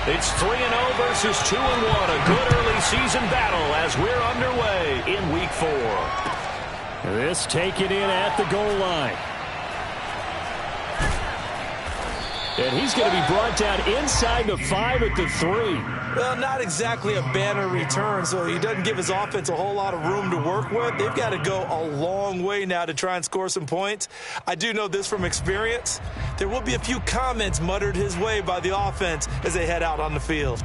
It's 3-0 versus 2-1. A good early season battle as we're underway in Week 4. This taken in at the goal line. And he's going to be brought down inside the 5 at the 3. Well, not exactly a banner return, so he doesn't give his offense a whole lot of room to work with. They've got to go a long way now to try and score some points. I do know this from experience. There will be a few comments muttered his way by the offense as they head out on the field.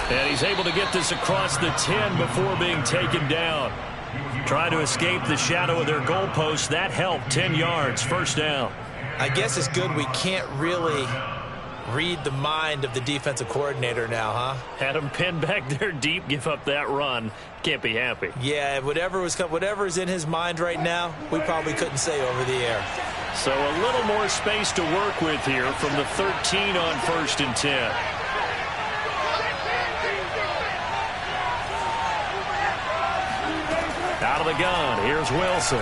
And he's able to get this across the 10 before being taken down. Trying to escape the shadow of their goalpost. That helped. 10 yards. First down. I guess it's good we can't really read the mind of the defensive coordinator now, huh? Had him pinned back there deep, give up that run. Can't be happy. Yeah, whatever's in his mind right now, we probably couldn't say over the air. So a little more space to work with here from the 13 on 1st and 10. Out of the gun, here's Wilson.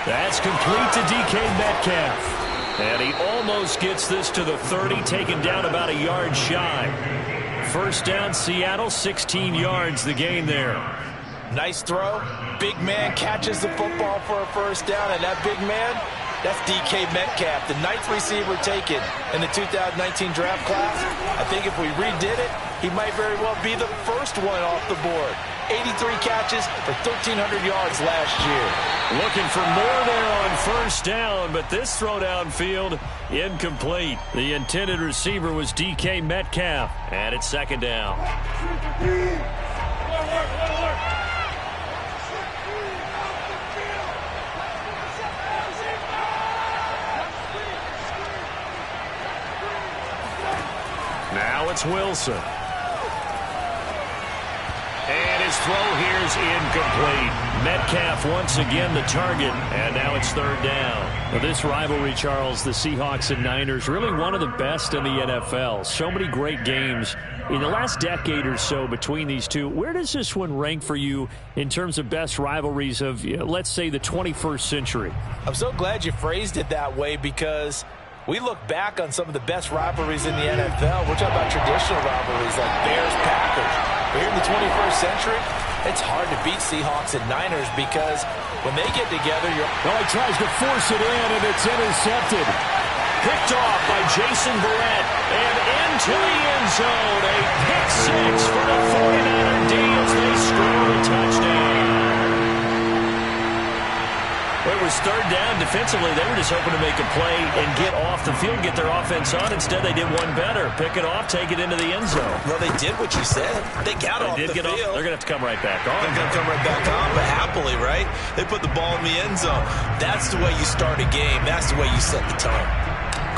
That's complete to DK Metcalf. And he almost gets this to the 30, taken down about a yard shy. First down, Seattle, 16 yards, the gain there. Nice throw. Big man catches the football for a first down, and that big man, that's DK Metcalf, the 9th receiver taken in the 2019 draft class. I think if we redid it, he might very well be the first one off the board. 83 catches for 1,300 yards last year. Looking for more there on first down, but this throw downfield incomplete. The intended receiver was DK Metcalf, and it's second down. Now it's Wilson. And his throw here is incomplete. Metcalf once again the target, and now it's third down. Well, this rivalry, Charles, the Seahawks and Niners, really one of the best in the NFL. So many great games in the last decade or so between these two. Where does this one rank for you in terms of best rivalries of, let's say, the 21st century? I'm so glad you phrased it that way because we look back on some of the best rivalries in the NFL. We're talking about traditional rivalries like Bears-Packers. But here in the 21st century, it's hard to beat Seahawks and Niners because when they get together, he tries to force it in, and it's intercepted. Picked off by Jason Verrett, and into the end zone. A pick six for the 49er D as they score a touchdown. It was third down. Defensively, they were just hoping to make a play and get off the field, get their offense on. Instead, they did one better. Pick it off, take it into the end zone. Well, they did what you said. They got off the field. They're going to have to come right back on. They're going to come right back on, but happily, right? They put the ball in the end zone. That's the way you start a game. That's the way you set the tone.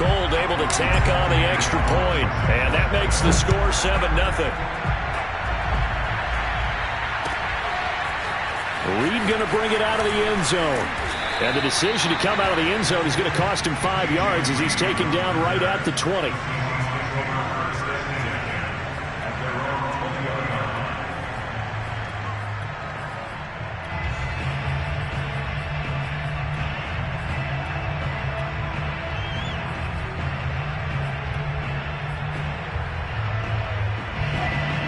Gold able to tack on the extra point, and that makes the score 7-0. Reed going to bring it out of the end zone. And the decision to come out of the end zone is going to cost him 5 yards as he's taken down right at the 20.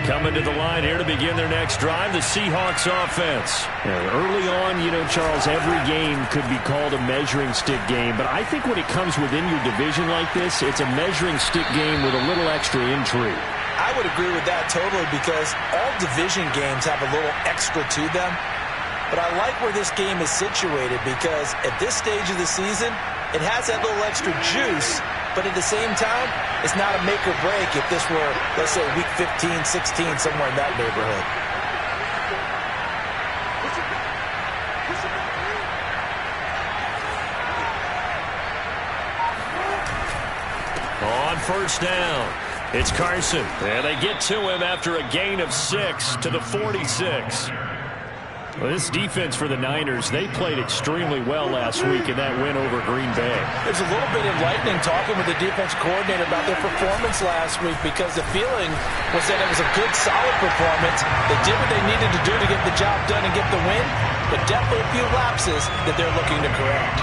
Coming to the line here to begin their next drive, the Seahawks offense. Early on, Charles, every game could be called a measuring stick game, but I think when it comes within your division like this, it's a measuring stick game with a little extra intrigue. I would agree with that totally because all division games have a little extra to them, but I like where this game is situated because at this stage of the season, it has that little extra juice. But at the same time, it's not a make or break if this were, let's say, week 15, 16, somewhere in that neighborhood. On first down, it's Carson. And they get to him after a gain of 6 to the 46. Well, this defense for the Niners, they played extremely well last week in that win over Green Bay. There's a little bit enlightening talking with the defense coordinator about their performance last week, because the feeling was that it was a good, solid performance. They did what they needed to do to get the job done and get the win, but definitely a few lapses that they're looking to correct.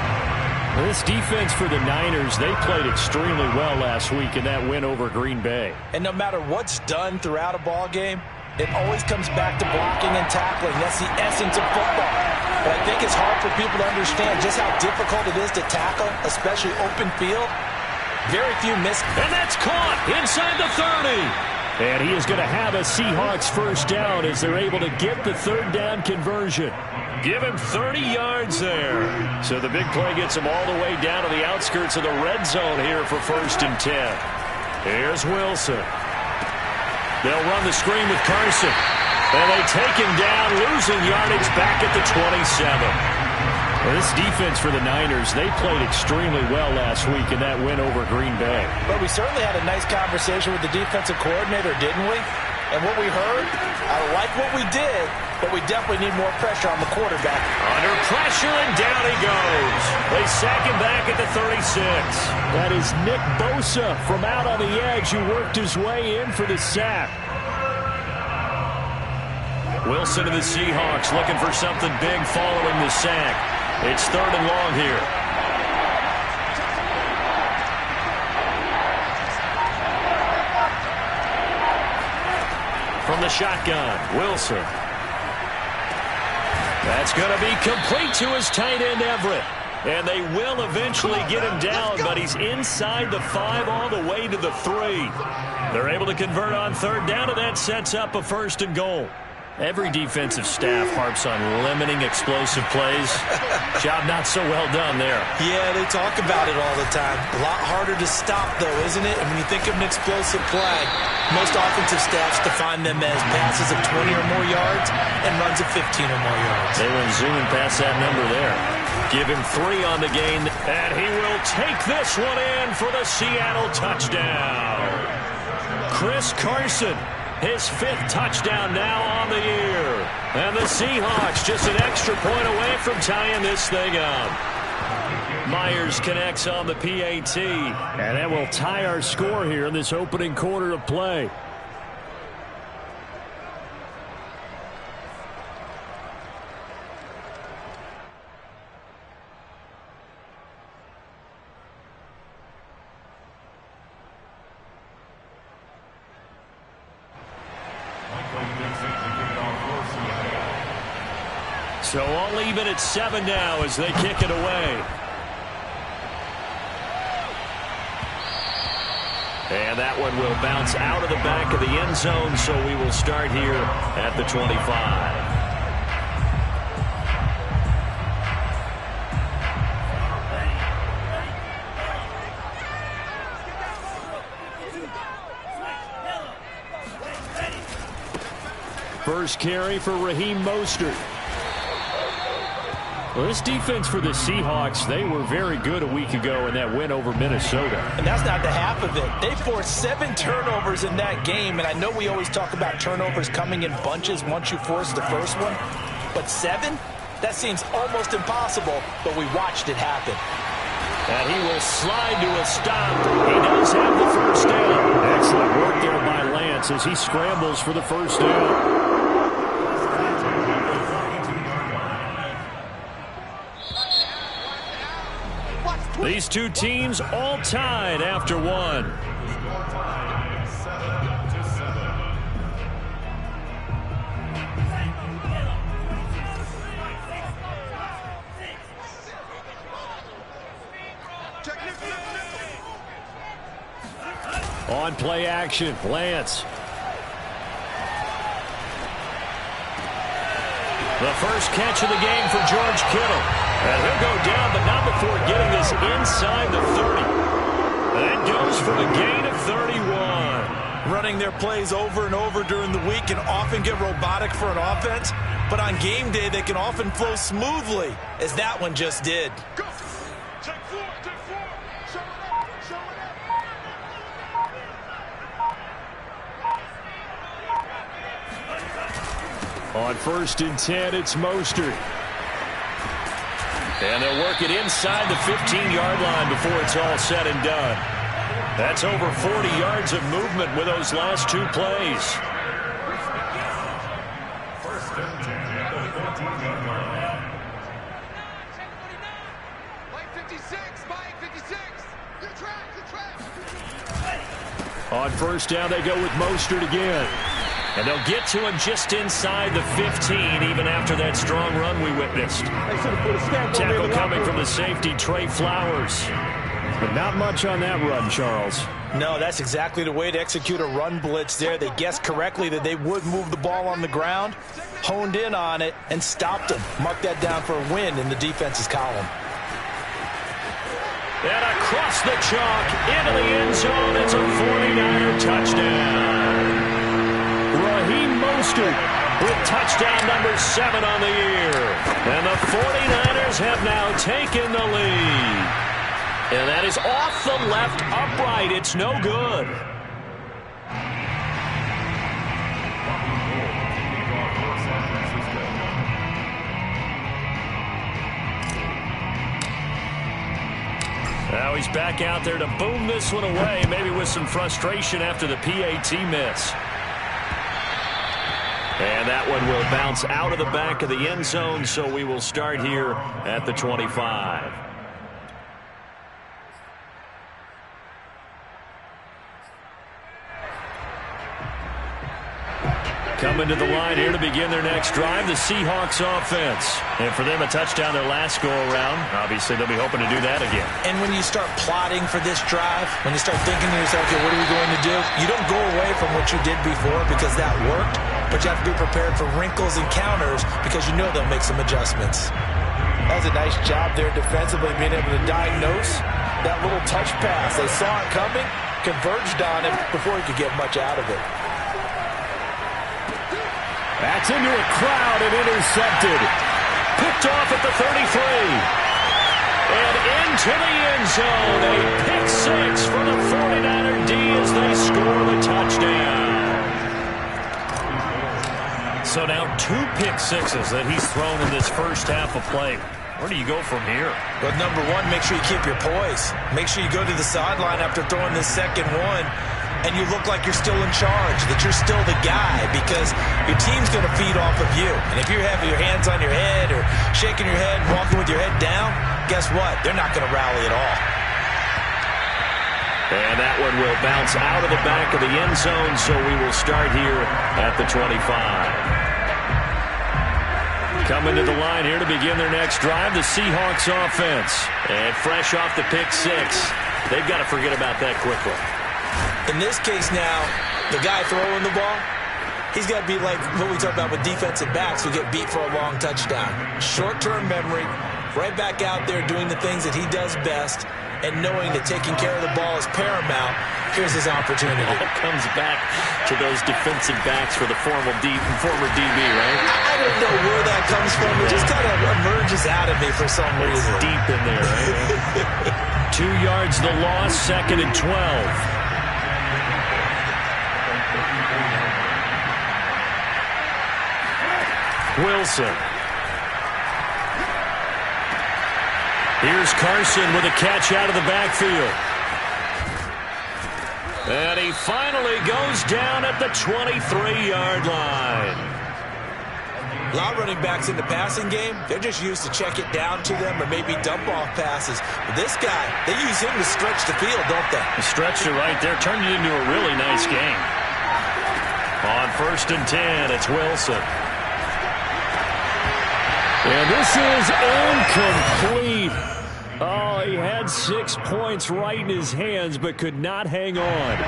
Well, this defense for the Niners, they played extremely well last week in that win over Green Bay. And no matter what's done throughout a ball game, it always comes back to blocking and tackling. That's the essence of football. But I think it's hard for people to understand just how difficult it is to tackle, especially open field. Very few miss. And that's caught inside the 30. And he is going to have a Seahawks first down as they're able to get the third down conversion. Give him 30 yards there. So the big play gets him all the way down to the outskirts of the red zone here for 1st and 10. Here's Wilson. They'll run the screen with Carson. And they take him down, losing yardage back at the 27. Well, this defense for the Niners, they played extremely well last week in that win over Green Bay. But we certainly had a nice conversation with the defensive coordinator, didn't we? And what we heard, I like what we did, but we definitely need more pressure on the quarterback. Under pressure, and down he goes. They sack him back at the 36. That is Nick Bosa from out on the edge who worked his way in for the sack. Wilson of the Seahawks looking for something big following the sack. It's 3rd and long here. From the shotgun, Wilson. That's going to be complete to his tight end, Everett. And they will eventually get him down, but he's inside the 5 all the way to the 3. They're able to convert on 3rd down, and that sets up a 1st and goal. Every defensive staff harps on limiting explosive plays. Job not so well done there. Yeah, they talk about it all the time. A lot harder to stop, though, isn't it? And when you think of an explosive play, most offensive staffs define them as passes of 20 or more yards and runs of 15 or more yards. They went zooming past that number there. Give him 3 on the gain, and he will take this one in for the Seattle touchdown. Chris Carson. His 5th touchdown now on the year. And the Seahawks just an extra point away from tying this thing up. Myers connects on the PAT. And that will tie our score here in this opening quarter of play. So all even at 7 now as they kick it away. And that one will bounce out of the back of the end zone, so we will start here at the 25. First carry for Raheem Mostert. Well, this defense for the Seahawks, they were very good a week ago in that win over Minnesota. And that's not the half of it. They forced 7 turnovers in that game, and I know we always talk about turnovers coming in bunches once you force the first one, but 7? That seems almost impossible, but we watched it happen. And he will slide to a stop. He does have the first down. Excellent work there by Lance as he scrambles for the first down. These two teams all tied after 1. On play action, Lance. The first catch of the game for George Kittle. And he'll go down, but not before getting this inside the 30. That goes for the gain of 31. Running their plays over and over during the week can often get robotic for an offense, but on game day they can often flow smoothly, as that one just did. Go. Take 4, take 4. Show it up, show it up. On 1st and 10, it's Mostert. And they'll work it inside the 15-yard line before it's all said and done. That's over 40 yards of movement with those last 2 plays. On 1st down, they go with Mostert again. And they'll get to him just inside the 15, even after that strong run we witnessed. Tackle coming from the safety, Trey Flowers. But not much on that run, Charles. No, that's exactly the way to execute a run blitz there. They guessed correctly that they would move the ball on the ground, honed in on it, and stopped him. Mark that down for a win in the defense's column. And across the chalk, into the end zone, it's a 49er touchdown. Raheem Mostert with touchdown number 7 on the year. And the 49ers have now taken the lead. And that is off the left upright. It's no good. Now he's back out there to boom this one away, maybe with some frustration after the PAT miss. And that one will bounce out of the back of the end zone, so we will start here at the 25. Coming to the line here to begin their next drive, the Seahawks offense. And for them, a touchdown their last go-around. Obviously, they'll be hoping to do that again. And when you start plotting for this drive, when you start thinking to yourself, okay, what are we going to do? You don't go away from what you did before because that worked, but you have to be prepared for wrinkles and counters because you know they'll make some adjustments. That was a nice job there defensively, being able to diagnose that little touch pass. They saw it coming, converged on it before he could get much out of it. That's into a crowd and intercepted. Picked off at the 33. And into the end zone. A pick 6 for the 49er D as they score the touchdown. So now 2 pick 6s that he's thrown in this first half of play. Where do you go from here? But number 1, make sure you keep your poise. Make sure you go to the sideline after throwing this second one, and you look like you're still in charge, that you're still the guy, because your team's going to feed off of you. And if you're having your hands on your head or shaking your head and walking with your head down, guess what? They're not going to rally at all. And that one will bounce out of the back of the end zone, so we will start here at the 25. Coming to the line here to begin their next drive, the Seahawks offense. And fresh off the pick 6, they've got to forget about that quickly. In this case now, the guy throwing the ball, he's got to be like what we talk about with defensive backs who get beat for a long touchdown. Short-term memory, right back out there doing the things that he does best, and knowing that taking care of the ball is paramount. Here's his opportunity. It all comes back to those defensive backs for the former DB, right? I don't know where that comes from. It just kind of emerges out of me for some reason. It's deep in there, right? 2 yards the loss, 2nd and 12. Wilson. Here's Carson with a catch out of the backfield. And he finally goes down at the 23-yard line. A lot of running backs in the passing game, they're just used to check it down to them or maybe dump-off passes. But this guy, they use him to stretch the field, don't they? Stretched it right there, turned it into a really nice game. On 1st and 10, it's Wilson. And this is incomplete. Oh, he had 6 points right in his hands, but could not hang on.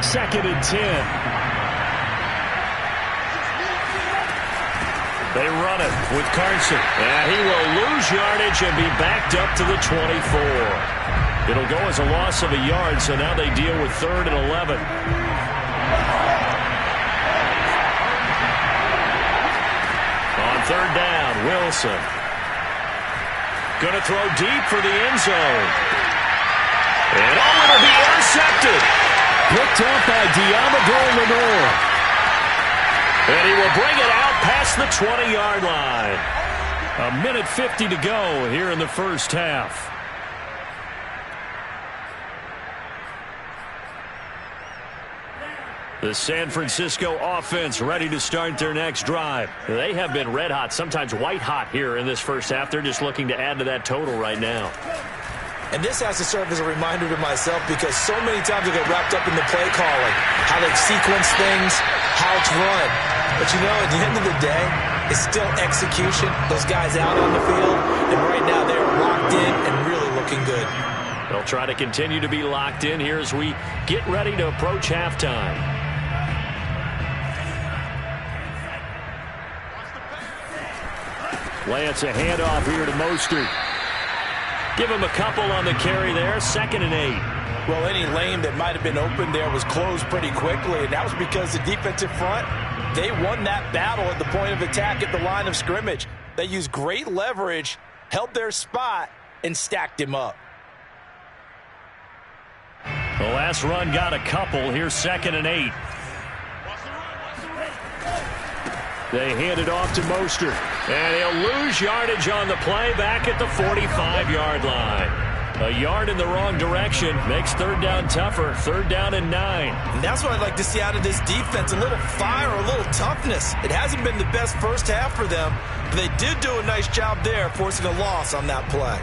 2nd and 10. They run it with Carson. And he will lose yardage and be backed up to the 24. It'll go as a loss of a yard, so now they deal with 3rd and 11. On 3rd down, Wilson. Going to throw deep for the end zone. And it'll be intercepted. Picked up by Diamador Lenore. And he will bring it out past the 20-yard line. 1:50 to go here in the first half. The San Francisco offense ready to start their next drive. They have been red hot, sometimes white hot here in this first half. They're just looking to add to that total right now. And this has to serve as a reminder to myself because so many times I get wrapped up in the play calling, how they sequence things, how it's run. But you know, at the end of the day, it's still execution. Those guys out on the field, and right now they are locked in and really looking good. They'll try to continue to be locked in here as we get ready to approach halftime. Lance, a handoff here to Mostert. Give him a couple on the carry there. 2nd and 8. Well, any lane that might have been open there was closed pretty quickly, and that was because the defensive front, they won that battle at the point of attack at the line of scrimmage. They used great leverage, held their spot, and stacked him up. The last run got a couple. Here's 2nd and 8. They hand it off to Mostert. And he'll lose yardage on the play back at the 45-yard line. A yard in the wrong direction makes 3rd down tougher. 3rd down and 9. And that's what I'd like to see out of this defense. A little fire, a little toughness. It hasn't been the best first half for them, but they did do a nice job there forcing a loss on that play.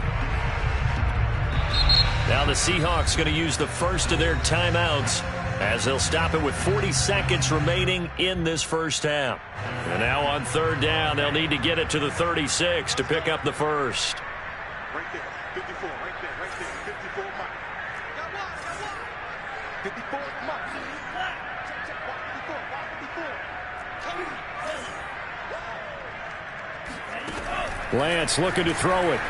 Now the Seahawks going to use the first of their timeouts as they'll stop it with 40 seconds remaining in this first half. And now on 3rd down, they'll need to get it to the 36 to pick up the first. Right there, 54, right there, 54 mark. 54 mark. Lance looking to throw it.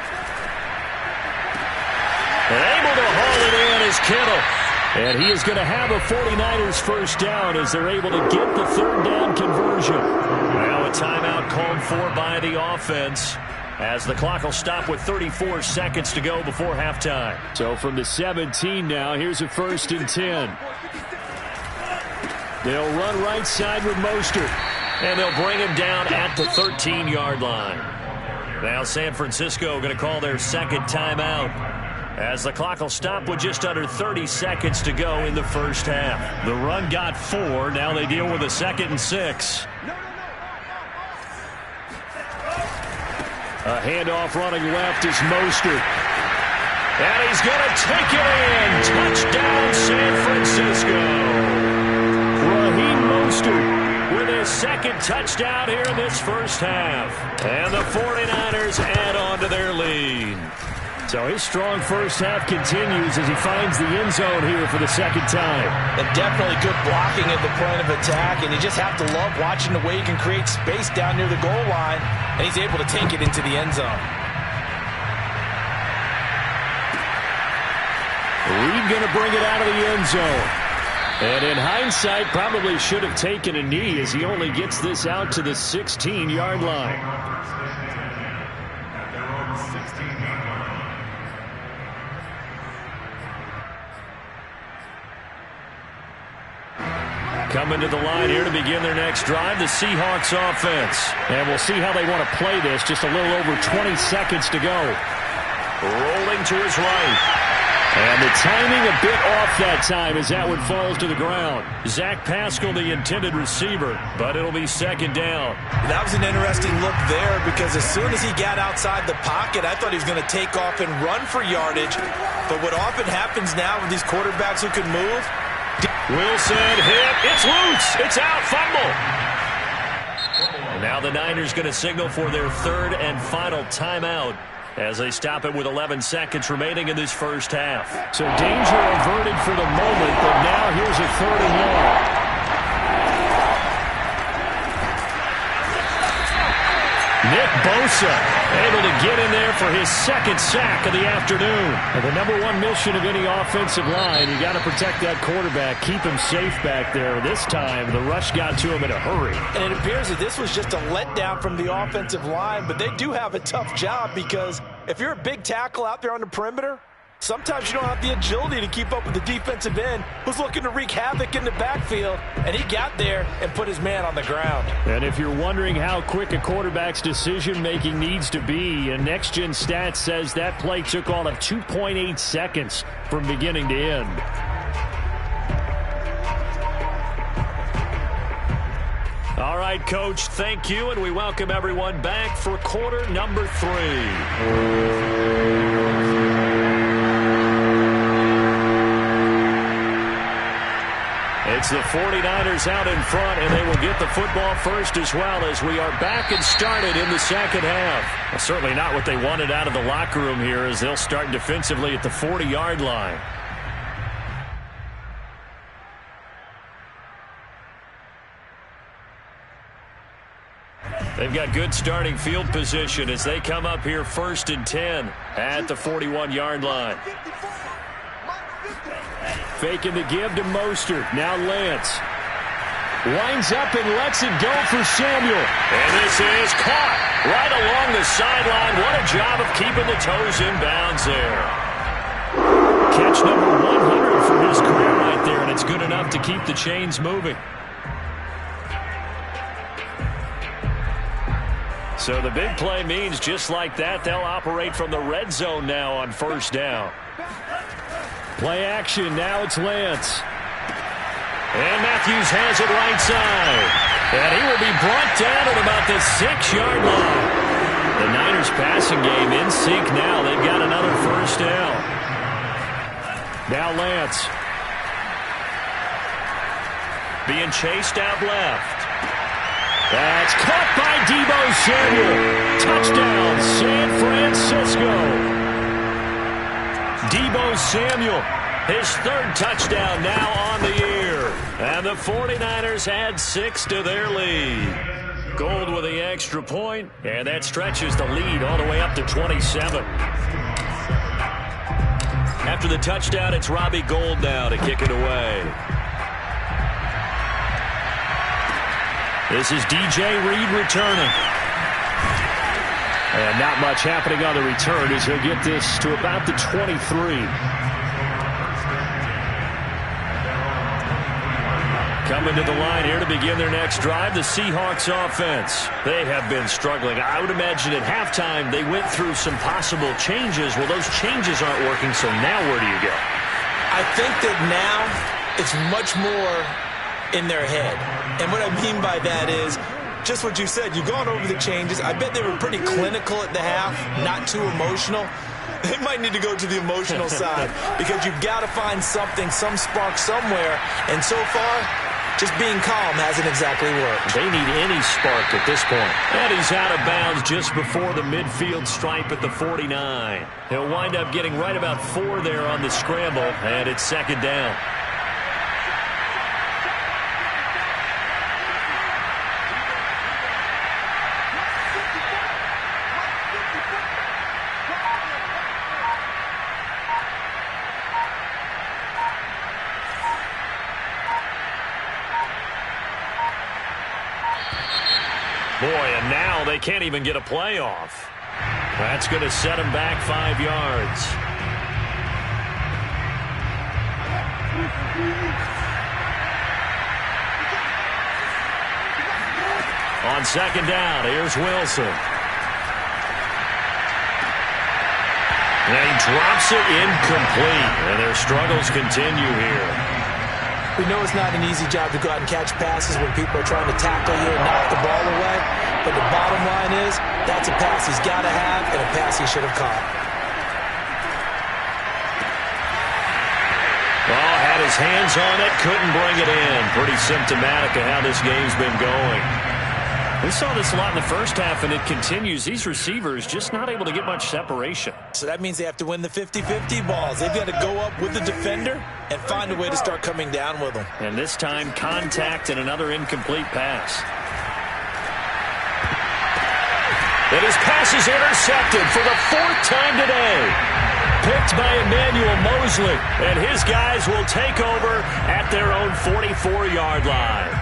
And able to haul it in is Kittle. And he is going to have a 49ers first down as they're able to get the 3rd down conversion. Now a timeout called for by the offense as the clock will stop with 34 seconds to go before halftime. So from the 17 now, here's a 1st and 10. They'll run right side with Mostert. And they'll bring him down at the 13-yard line. Now San Francisco going to call their 2nd timeout as the clock will stop with just under 30 seconds to go in the first half. The run got 4. Now they deal with a 2nd and 6. A handoff running left is Mostert. And he's going to take it in. Touchdown, San Francisco. Raheem Mostert with his 2nd touchdown here in this first half. And the 49ers add on to their lead. So his strong first half continues as he finds the end zone here for the 2nd time. And definitely good blocking at the point of attack, and you just have to love watching the way he can create space down near the goal line, and he's able to take it into the end zone. Reed going to bring it out of the end zone. And in hindsight, probably should have taken a knee as he only gets this out to the 16-yard line. Coming to the line here to begin their next drive, the Seahawks offense. And we'll see how they want to play this. Just a little over 20 seconds to go. Rolling to his right. And the timing a bit off that time as that one falls to the ground. Zach Pascal, the intended receiver, but it'll be 2nd down. That was an interesting look there because as soon as he got outside the pocket, I thought he was going to take off and run for yardage. But what often happens now with these quarterbacks who can move, Wilson hit. It's loose. It's out. Fumble. And now the Niners going to signal for their 3rd and final timeout as they stop it with 11 seconds remaining in this first half. So danger averted for the moment, but now here's a 3rd and long. Nick Bosa able to get in there for his 2nd sack of the afternoon. And the #1 mission of any offensive line, you got to protect that quarterback, keep him safe back there. This time, the rush got to him in a hurry. And it appears that this was just a letdown from the offensive line, but they do have a tough job because if you're a big tackle out there on the perimeter, Sometimes you don't have the agility to keep up with the defensive end who's looking to wreak havoc in the backfield, and he got there and put his man on the ground. And if you're wondering how quick a quarterback's decision-making needs to be, a next-gen stat says that play took all of 2.8 seconds from beginning to end. All right, Coach, thank you, and we welcome everyone back for quarter number 3. It's the 49ers out in front, and they will get the football first as well as we are back and started in the second half. Well, certainly not what they wanted out of the locker room here as they'll start defensively at the 40-yard line. They've got good starting field position as they come up here 1st and 10 at the 41-yard line. Faking the give to Mostert. Now Lance. Winds up and lets it go for Samuel. And this is caught right along the sideline. What a job of keeping the toes in bounds there. Catch number 100 for his career right there, and it's good enough to keep the chains moving. So the big play means just like that, they'll operate from the red zone now on 1st down. Play action, now it's Lance. And Matthews has it right side. And he will be brought down at about the 6-yard line. The Niners passing game in sync now. They've got another 1st down. Now Lance. Being chased out left. That's caught by Deebo Samuel. Touchdown, San Francisco. Deebo Samuel, his 3rd touchdown now on the year. And the 49ers add 6 to their lead. Gold with the extra point, and that stretches the lead all the way up to 27. After the touchdown, it's Robbie Gould now to kick it away. This is DJ Reed returning. And not much happening on the return as he'll get this to about the 23. Coming to the line here to begin their next drive, the Seahawks offense. They have been struggling. I would imagine at halftime they went through some possible changes. Well, those changes aren't working, so now where do you go? I think that now it's much more in their head. And what I mean by that is just what you said. You've gone over the changes. I bet they were pretty clinical at the half, not too emotional. They might need to go to the emotional side because you've got to find something, some spark somewhere. And so far, just being calm hasn't exactly worked. They need any spark at this point. And he's out of bounds just before the midfield stripe at the 49. He'll wind up getting right about 4 there on the scramble, and it's 2nd down. Boy, and now they can't even get a play off. That's going to set them back 5 yards. On 2nd down, here's Wilson. And he drops it incomplete, and their struggles continue here. We know it's not an easy job to go out and catch passes when people are trying to tackle you and knock the ball away. But the bottom line is, that's a pass he's got to have and a pass he should have caught. Well, had his hands on it, couldn't bring it in. Pretty symptomatic of how this game's been going. We saw this a lot in the first half, and it continues. These receivers just not able to get much separation. So that means they have to win the 50-50 balls. They've got to go up with the defender and find a way to start coming down with them. And this time, contact and another incomplete pass. And his pass is intercepted for the 4th time today. Picked by Emmanuel Mosley. And his guys will take over at their own 44-yard line.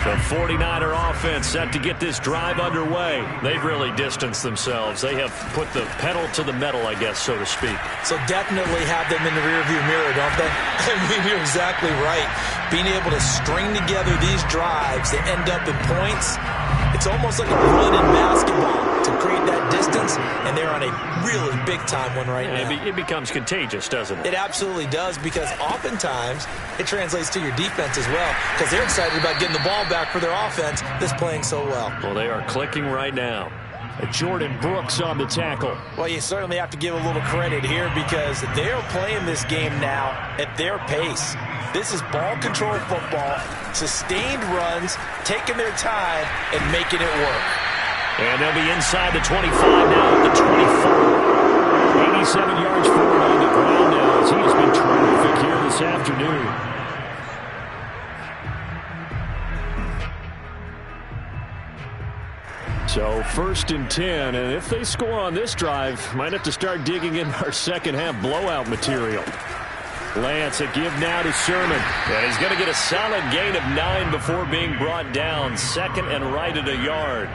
The 49er offense set to get this drive underway. They've really distanced themselves. They have put the pedal to the metal, I guess, so to speak. So definitely have them in the rearview mirror, don't they? I mean, you're exactly right. Being able to string together these drives that end up in points, it's almost like a run in basketball to create that distance, and they're on a really big-time one right now. It becomes contagious, doesn't it? It absolutely does, because oftentimes it translates to your defense as well, because they're excited about getting the ball back for their offense that's playing so well. Well, they are clicking right now. Jordan Brooks on the tackle. Well, you certainly have to give a little credit here, because they're playing this game now at their pace. This is ball control football, sustained runs, taking their time, and making it work. And they'll be inside the 25 now at the 24. 87 yards forward on the ground now, as he has been terrific here this afternoon. So 1st and 10, and if they score on this drive, might have to start digging in our second half blowout material. Lance, a give now to Sermon. And he's going to get a solid gain of 9 before being brought down. Second and right at a yard.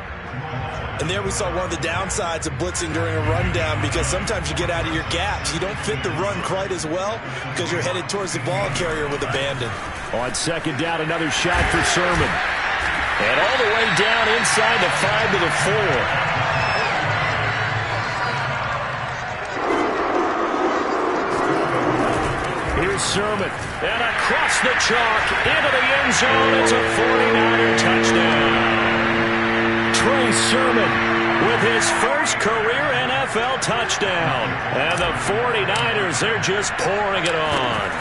And there we saw one of the downsides of blitzing during a rundown, because sometimes you get out of your gaps. You don't fit the run quite as well because you're headed towards the ball carrier with abandon. On second down, another shot for Sermon. And all the way down inside the 5 to the 4. Here's Sermon, and across the chalk, into the end zone. It's a 49er touchdown. Trey Sermon with his first career NFL touchdown. And the 49ers, they're just pouring it on.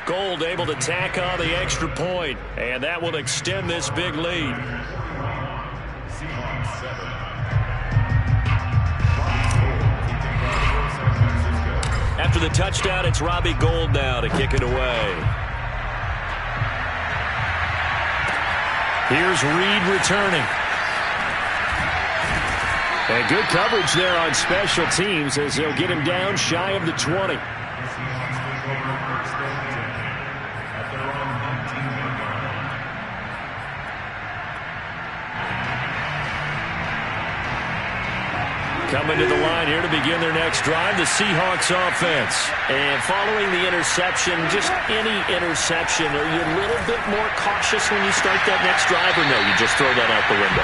Gold able to tack on the extra point, and that will extend this big lead. After the touchdown, it's Robbie Gould now to kick it away. Here's Reed returning. And good coverage there on special teams as they'll get him down shy of the 20. Coming to the line here to begin their next drive, the Seahawks offense. And following the interception, just any interception, are you a little bit more cautious when you start that next drive, or no, you just throw that out the window?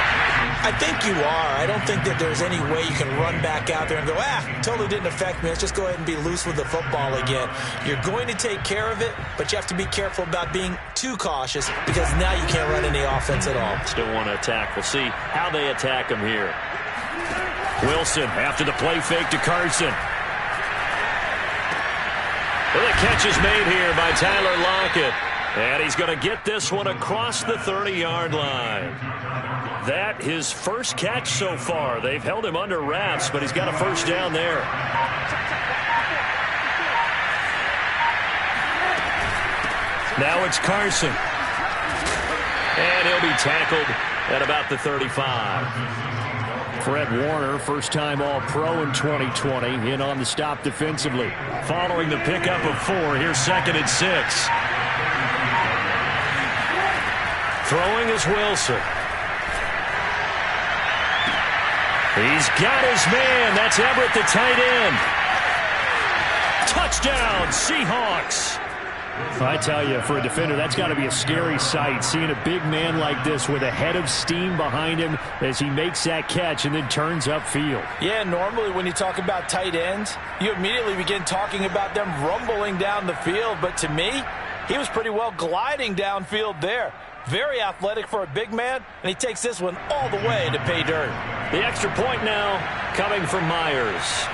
I think you are. I don't think that there's any way you can run back out there and go, totally didn't affect me. Let's just go ahead and be loose with the football again. You're going to take care of it, but you have to be careful about being too cautious, because now you can't run any offense at all. Still want to attack. We'll see how they attack him here. Wilson after the play fake to Carson. Well, the catch is made here by Tyler Lockett. And he's going to get this one across the 30-yard line. That his first catch so far. They've held him under wraps, but he's got a first down there. Now it's Carson. And he'll be tackled at about the 35. Fred Warner, first-time All-Pro in 2020, in on the stop defensively. Following the pickup of 4, here's 2nd and 6. Throwing is Wilson. He's got his man. That's Everett, the tight end. Touchdown, Seahawks. I tell you, for a defender, that's got to be a scary sight, seeing a big man like this with a head of steam behind him as he makes that catch and then turns upfield. Yeah, normally when you talk about tight ends, you immediately begin talking about them rumbling down the field. But to me, he was pretty well gliding downfield there. Very athletic for a big man, and he takes this one all the way to pay dirt. The extra point now coming from Myers.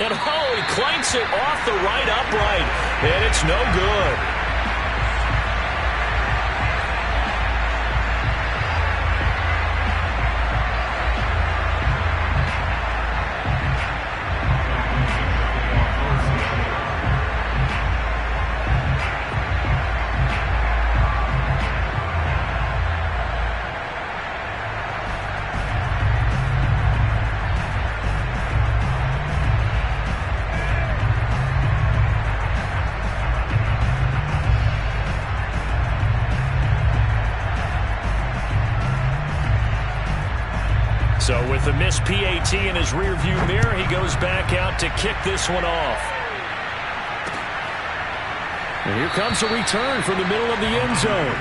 And he clanks it off the right upright, and it's no good. So with the missed PAT in his rearview mirror, he goes back out to kick this one off. And here comes a return from the middle of the end zone.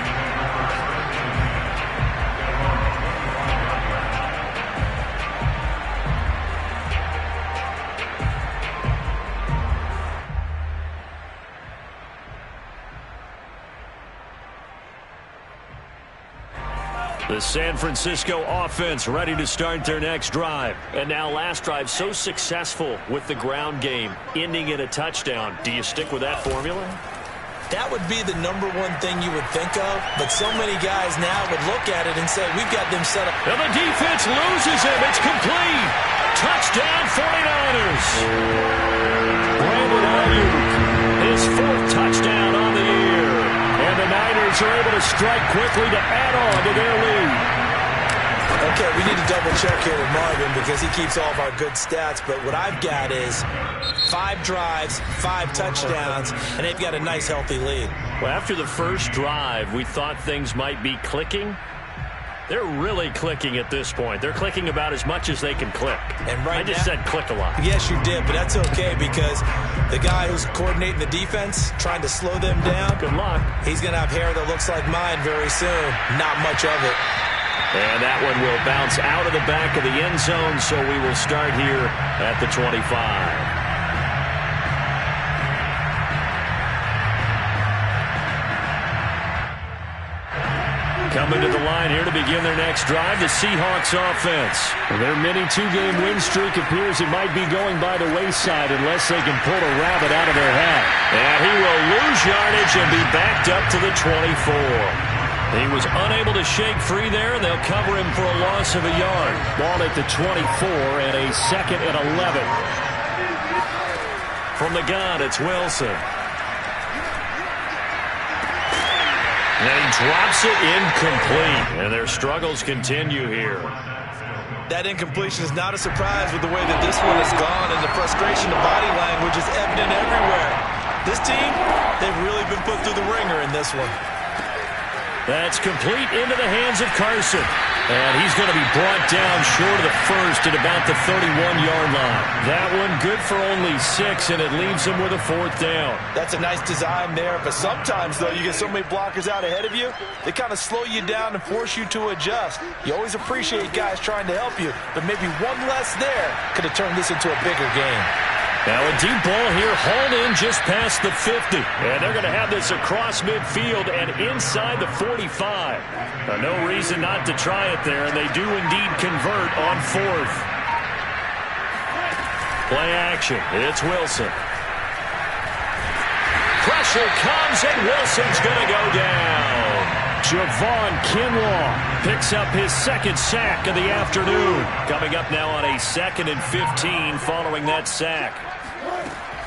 The San Francisco offense ready to start their next drive. And now last drive so successful with the ground game, ending in a touchdown. Do you stick with that formula? That would be the number one thing you would think of, but so many guys now would look at it and say, we've got them set up. And the defense loses him. It's complete. Touchdown 49ers. Brandon Ayuk, his 4th touchdown on the year. And the Niners are able to strike quickly to add on to their lead. Okay, we need to double check here with Marvin because he keeps all of our good stats, but what I've got is 5 drives, 5 touchdowns, and they've got a nice healthy lead. Well, after the first drive, we thought things might be clicking. They're really clicking at this point. They're clicking about as much as they can click. And right I just said click a lot. Yes, you did, but that's okay because the guy who's coordinating the defense, trying to slow them down, good luck. He's going to have hair that looks like mine very soon. Not much of it. And that one will bounce out of the back of the end zone, so we will start here at the 25. Coming to the line here to begin their next drive, the Seahawks offense. Their mini 2-game win streak appears it might be going by the wayside unless they can pull a rabbit out of their hat. And he will lose yardage and be backed up to the 24. He was unable to shake free there, and they'll cover him for a loss of a yard. Ball at the 24 and a 2nd and 11. From the gun, it's Wilson. And he drops it incomplete, and their struggles continue here. That incompletion is not a surprise with the way that this one has gone, and the frustration, the body language is evident everywhere. This team, they've really been put through the ringer in this one. That's complete into the hands of Carson. And he's going to be brought down short of the first at about the 31-yard line. That one good for only 6, and it leaves him with a 4th down. That's a nice design there, but sometimes, though, you get so many blockers out ahead of you, they kind of slow you down and force you to adjust. You always appreciate guys trying to help you, but maybe one less there could have turned this into a bigger game. Now a deep ball here, hauled in just past the 50. And they're going to have this across midfield and inside the 45. No reason not to try it there, and they do indeed convert on 4th. Play action. It's Wilson. Pressure comes, and Wilson's going to go down. Javon Kinlaw picks up his 2nd sack of the afternoon. Coming up now on a 2nd and 15 following that sack.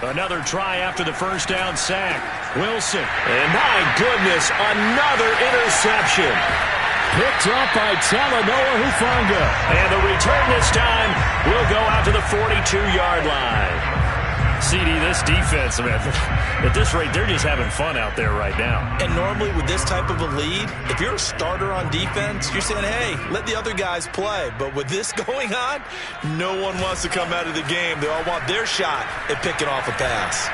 Another try after the first down sack. Wilson. And my goodness, another interception. Picked up by Talanoa Hufanga. And the return this time will go out to the 42-yard line. CD, this defense, man, at this rate, they're just having fun out there right now. And normally with this type of a lead, if you're a starter on defense, you're saying, hey, let the other guys play. But with this going on, no one wants to come out of the game. They all want their shot at picking off a pass.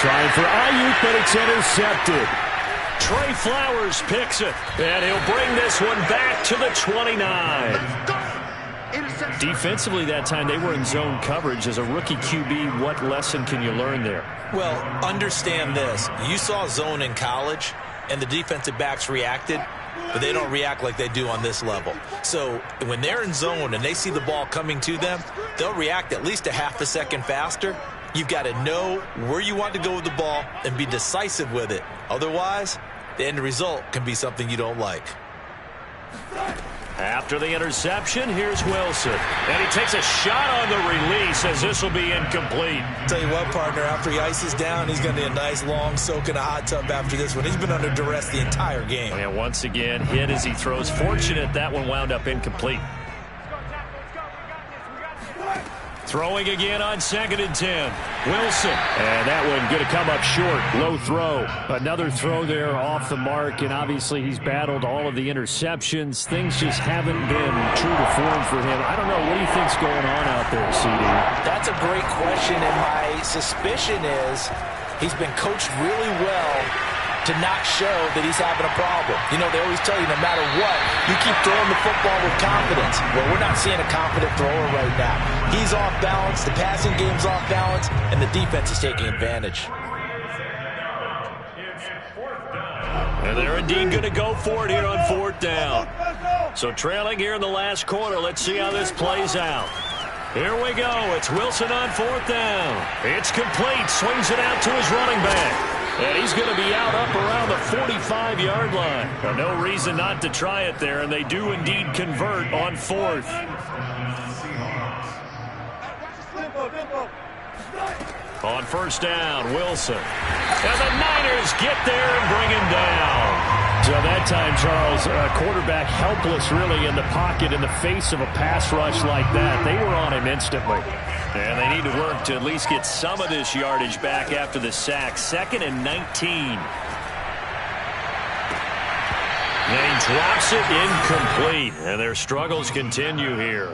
Trying for Ayuk, but it's intercepted. Trey Flowers picks it, and he'll bring this one back to the 29. Defensively that time, they were in zone coverage. As a rookie QB, what lesson can you learn there? Well, understand this. You saw zone in college, and the defensive backs reacted, but they don't react like they do on this level. So when they're in zone and they see the ball coming to them, they'll react at least a half a second faster. You've got to know where you want to go with the ball and be decisive with it. Otherwise, the end result can be something you don't like. After the interception, here's Wilson. And he takes a shot on the release as this will be incomplete. Tell you what, partner, after he ices down, he's going to need a nice long soak in a hot tub after this one. He's been under duress the entire game. And once again, hit as he throws. Fortunate that one wound up incomplete. Throwing again on 2nd and 10. Wilson. And that one going to come up short. Low throw. Another throw there off the mark, and obviously he's battled all of the interceptions. Things just haven't been true to form for him. I don't know. What do you think's going on out there, CD? That's a great question, and my suspicion is he's been coached really well to not show that he's having a problem. You know, they always tell you no matter what, you keep throwing the football with confidence. Well, we're not seeing a confident thrower right now. He's off balance, the passing game's off balance, and the defense is taking advantage. And they're indeed going to go for it here on 4th down. So trailing here in the last quarter. Let's see how this plays out. Here we go. It's Wilson on 4th down. It's complete. Swings it out to his running back. And he's going to be out up around the 45-yard line. Well, no reason not to try it there, and they do indeed convert on 4th. On 1st down, Wilson. And the Niners get there and bring him down. So that time, Charles, quarterback helpless really in the pocket in the face of a pass rush like that. They were on him instantly. And they need to work to at least get some of this yardage back after the sack. 2nd and 19. And he drops it incomplete. And their struggles continue here.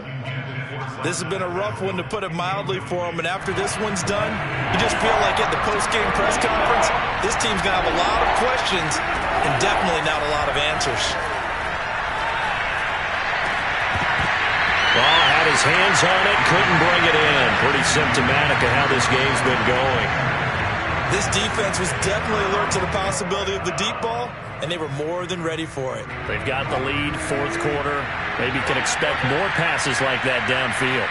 This has been a rough one, to put it mildly, for him. And after this one's done, you just feel like at the post-game press conference, this team's going to have a lot of questions and definitely not a lot of answers. Well, had his hands on it, couldn't bring it in. Pretty symptomatic of how this game's been going. This defense was definitely alert to the possibility of the deep ball, and they were more than ready for it. They've got the lead, 4th quarter. Maybe can expect more passes like that downfield.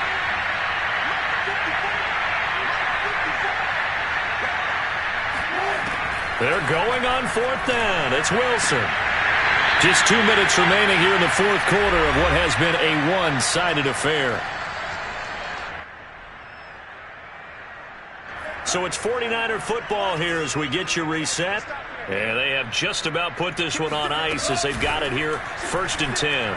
They're going on 4th down. It's Wilson. Just 2 minutes remaining here in the 4th quarter of what has been a one-sided affair. So it's 49er football here as we get you reset. And they have just about put this one on ice as they've got it here, 1st and 10.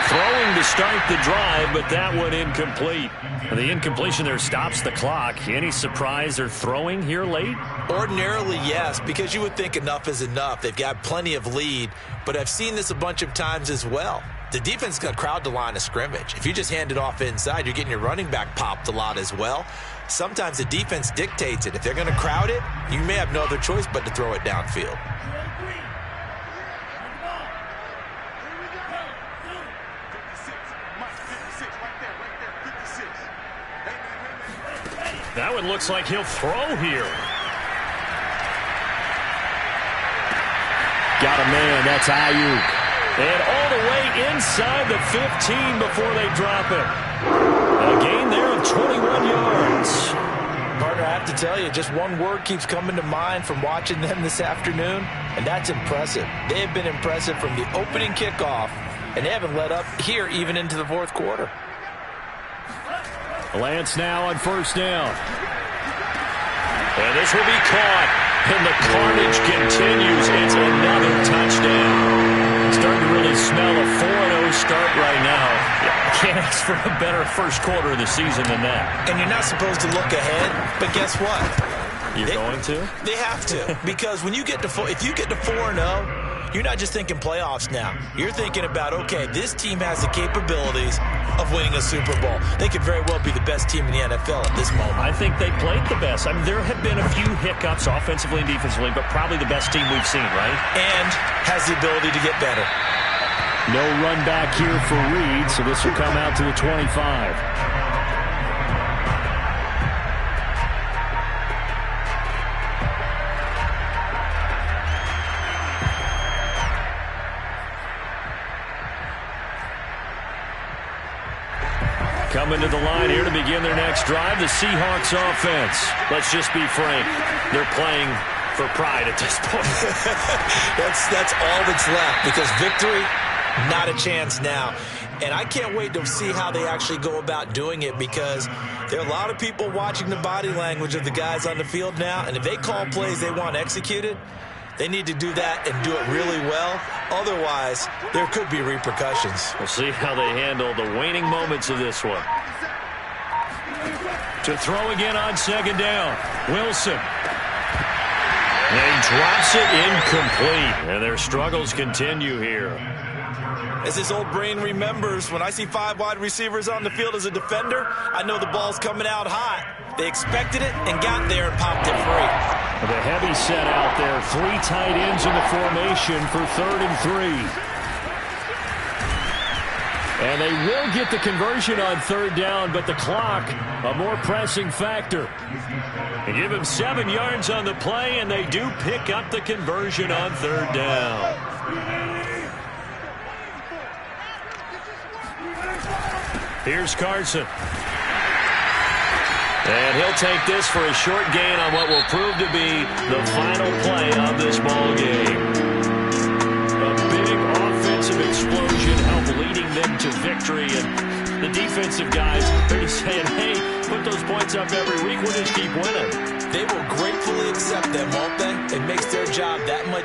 Throwing to start the drive, but that one incomplete. And the incompletion there stops the clock. Any surprise they're throwing here late? Ordinarily, yes, because you would think enough is enough. They've got plenty of lead, but I've seen this a bunch of times as well. The defense is going to crowd the line of scrimmage. If you just hand it off inside, you're getting your running back popped a lot as well. Sometimes the defense dictates it. If they're going to crowd it, you may have no other choice but to throw it downfield. That one looks like he'll throw here. Got a man, that's Ayuk. And all the way inside the 15 before they drop it. A gain there of 21 yards. Partner, I have to tell you, just one word keeps coming to mind from watching them this afternoon, and that's impressive. They have been impressive from the opening kickoff, and they haven't let up here even into the 4th quarter. Lance now on 1st down. And this will be caught. And the carnage continues. It's another touchdown. Starting to really smell a 4-0 start right now. Can't ask for a better first quarter of the season than that. And you're not supposed to look ahead, but guess what? You're going to? They have to. Because when you get to if you get to 4-0, you're not just thinking playoffs now. You're thinking about, okay, this team has the capabilities of winning a Super Bowl. They could very well be the best team in the NFL at this moment. I think they played the best. I mean, there have been a few hiccups offensively and defensively, but probably the best team we've seen, right? And has the ability to get better. No run back here for Reed, so this will come out to the 25. Coming to the line here to begin their next drive, the Seahawks offense. Let's just be frank, they're playing for pride at this point. That's all that's left, because victory, not a chance now. And I can't wait to see how they actually go about doing it, because there are a lot of people watching the body language of the guys on the field now, and if they call plays they want executed, they need to do that and do it really well. Otherwise, there could be repercussions. We'll see how they handle the waning moments of this one. To throw again on second down. Wilson. And he drops it incomplete. And their struggles continue here. As his old brain remembers, when I see 5 wide receivers on the field as a defender, I know the ball's coming out hot. They expected it and got there and popped it free. The heavy set out there. 3 tight ends in the formation for 3rd and 3. And they will get the conversion on 3rd down, but the clock, a more pressing factor. They give him 7 yards on the play, and they do pick up the conversion on 3rd down. Here's Carson. And he'll take this for a short gain on what will prove to be the final play of this ball game. A big offensive explosion helped leading them to victory. And the defensive guys, they're just saying, hey, put those points up every week. We'll just keep winning. They will gratefully accept them, won't they? It makes their job that much